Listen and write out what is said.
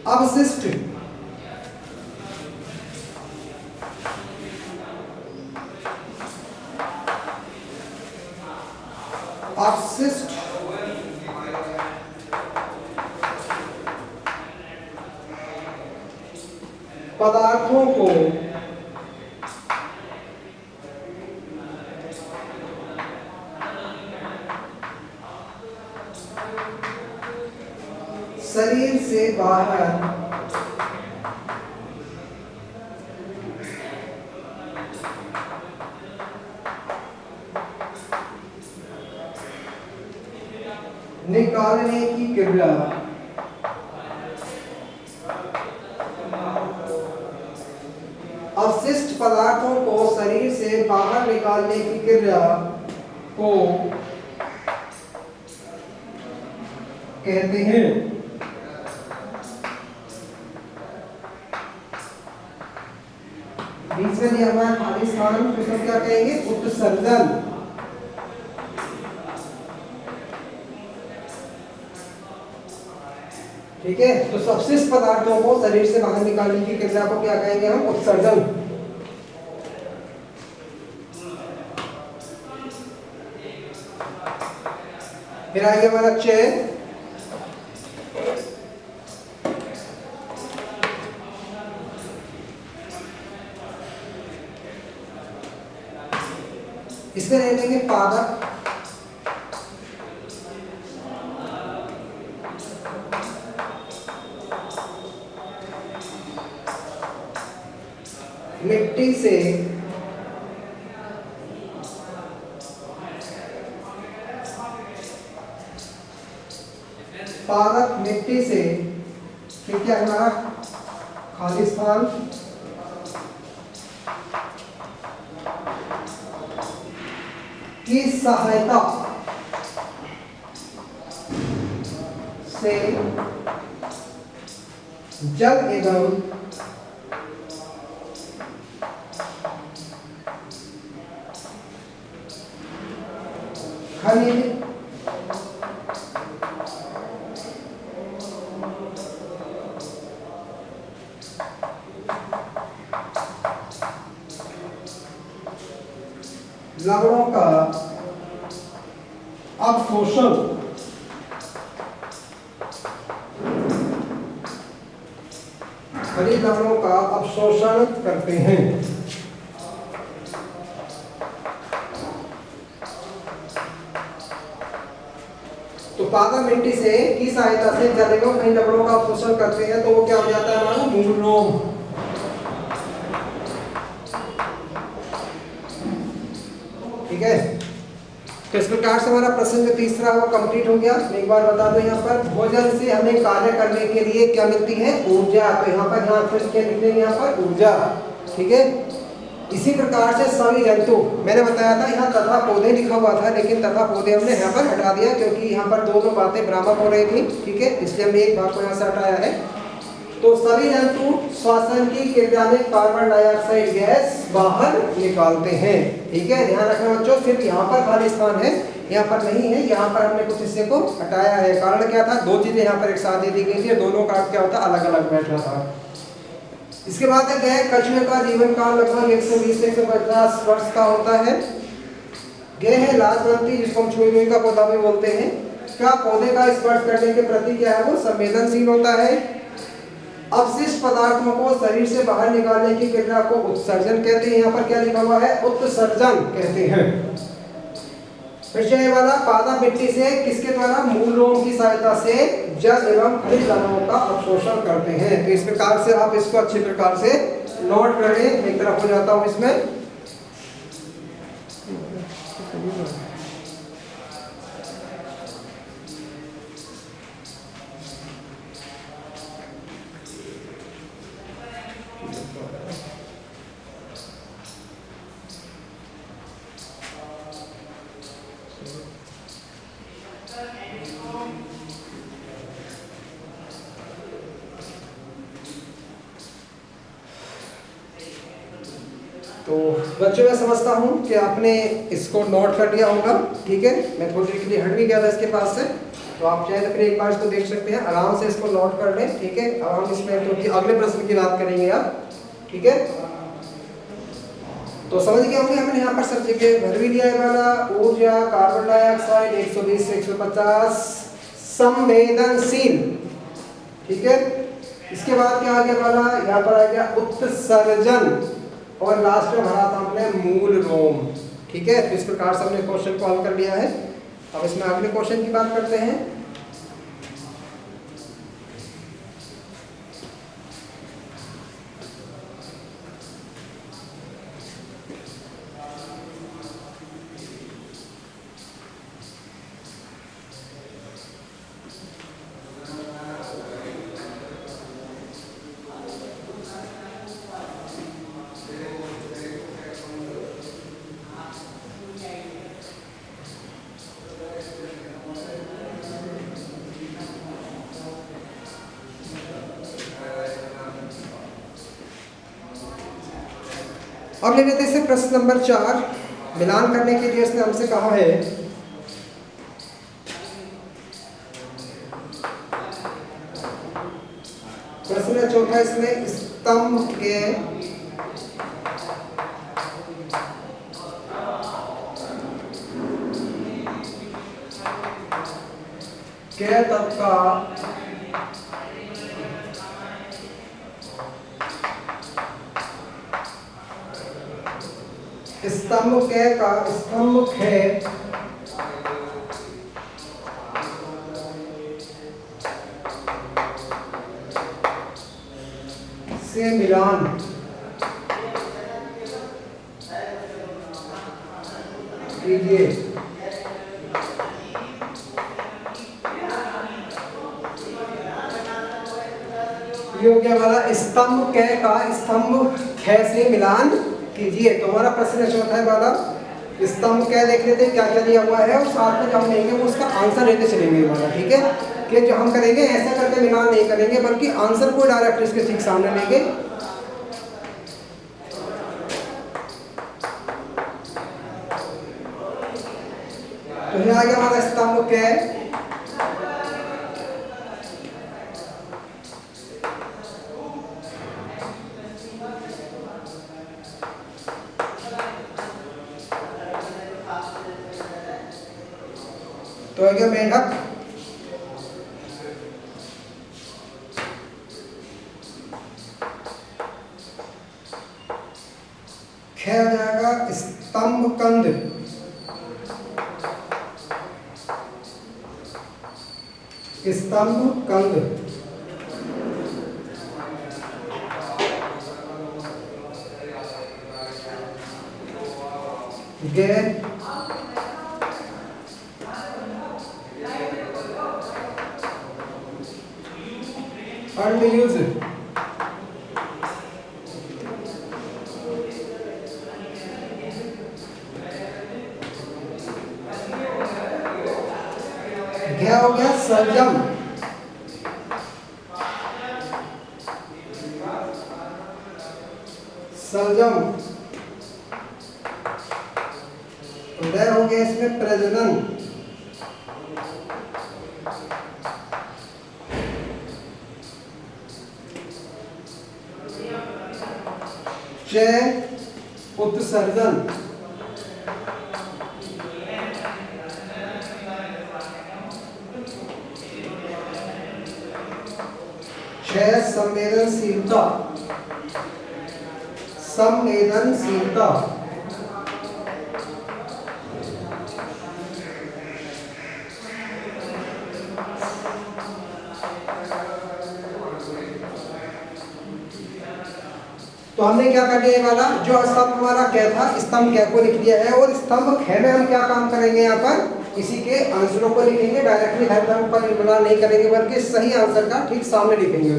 अवशिष्ट पदार्थों को शरीर से बाहर निकालने की क्रिया अवशिष्ट पदार्थों को शरीर से बाहर निकालने की क्रिया को कहते हैं। बीच में दिया हमारा खाली स्थान, उसको क्या कहेंगे? उत्सर्जन। ठीक है, तो अवशिष्ट पदार्थों को शरीर से बाहर निकालने की क्रिया को क्या कहेंगे हम? उत्सर्जन। फिर आएगा हमारा चयन। इसमें रह लेंगे पादप, मिट्टी से पादप, मिट्टी से, फिर क्या हमारा खाली स्थान, की सहायता से जल एवं खनिज लवणों का अवशोषण खनिज लवणों का अवशोषण करते हैं। तो पादप मिट्टी से की सहायता से जल एवं खनिज लवणों का अवशोषण करते हैं, तो वो क्या हो जाता है हमारा? मूल रोम। ठीक है, तो इस प्रकार से हमारा प्रश्न जो तीसरा वो कंप्लीट हो गया। एक बार बता दो, यहाँ पर भोजन से हमें कार्य करने के लिए क्या मिलती है? ऊर्जा। तो यहाँ पर क्या लिख देंगे? यहाँ पर ऊर्जा। ठीक है, इसी प्रकार से सभी जंतु, मैंने बताया था यहाँ तथा पौधे लिखा हुआ था, लेकिन तथा पौधे हमने यहाँ पर हटा दिया क्योंकि यहाँ पर दोनों बातें बराबर हो रही थी। ठीक है, इसलिए हमने एक बात को यहाँ से हटाया है। तो सभी जंतु श्वसन की क्रिया में कार्बन डाइऑक्साइड गैस बाहर निकालते हैं। ठीक है, ध्यान रखना बच्चों। सिर्फ यहाँ पर खाली स्थान है, यहाँ पर नहीं है। यहाँ पर हमने कुछ हिस्से को हटाया है। कारण क्या था? दो चीजें यहाँ पर एक साथ दे दी गई थी, दोनों का क्या होता? अलग अलग बैठना था। इसके बाद है कछुए का जीवन काल लगभग 120 से 150 वर्ष का होता है। गय है लाजवंती, जिसको हम छुई का पौधा भी बोलते हैं। क्या पौधे का स्पर्श करने के प्रति क्या है? वो संवेदनशील होता है। अवशिष्ट पदार्थों को शरीर से बाहर निकालने की क्रिया को उत्सर्जन कहते हैं। यहाँ पर क्या लिखा हुआ है? उत्सर्जन कहते हैं। फिर वाला पादप मिट्टी से किसके द्वारा? मूल रोम की सहायता से जल एवं खनिज लवणों का अवशोषण करते हैं। तो इस प्रकार से आप इसको अच्छी प्रकार से नोट करें। एक तरफ हो जाता हूं इसमें। तो बच्चों मैं समझता हूँ कि आपने इसको नोट कर लिया होगा। ठीक है, मैं थोड़ी देर के लिए हट भी गया था इसके पास से। तो आप चाहे तो फिर एक बार इसको देख सकते हैं, आराम से इसको नोट कर लें, ठीक है। अब हम इसमें क्योंकि अगले प्रश्न की बात करेंगे आप, ठीक है। तो समझ गए होंगे हमने यहाँ पर सब जगह भर भी लिया है वाला, ऊर्जा, कार्बन डाइऑक्साइड 120 से 150 संवेदनशील, ठीक है। इसके बाद क्या आ गया वाला, यहाँ पर आ गया उत्सर्जन, और लास्ट में भरा था हमने मूल रोम, ठीक है। तो इस प्रकार से हमने क्वेश्चन को हल कर लिया है। अब इसमें अगले क्वेश्चन की बात करते हैं। अब ले लेते हैं प्रश्न नंबर 4, मिलान करने के लिए इसने हमसे कहा है प्रश्न चौथा, इसमें स्तंभ के तत्व का स्तंभ खे से मिलान कीजिए। ये हो गया वाला स्तंभ कै का स्तंभ खे से मिलान कीजिए। तो हमारा प्रश्न चौथा है वाला, स्तंभ कै देख लेते हैं क्या क्या दिया हुआ है, और साथ में जो हम लेंगे वो उसका आंसर लेते चलेंगे वाला, ठीक है। कि जो हम करेंगे ऐसा करके मिलान नहीं करेंगे, बल्कि आंसर को डायरेक्ट इसके ठीक सामने लेंगे। तो ये आ गया हमारा स्तंभ कै, तो आ गया मेंढक, खे आ जाएगा स्तंभ कंद, स्तंभ कंद, गे unused, क्या हो गया सलजम, सलजम, उदय हो गया इसमें प्रजनन, चय उत्सर्जन, क्षय संवेदनशीलता, संवेदनशीलता, तो हमने क्या कर लिया वाला, जो स्तंभ हमारा क्या था, स्तंभ क्या को लिख लिया है, और स्तंभ खे में हम क्या काम करेंगे, यहाँ पर इसी के आंसरों को लिखेंगे, डायरेक्टली हर पर निर्माण नहीं करेंगे, बल्कि सही आंसर का ठीक सामने लिखेंगे।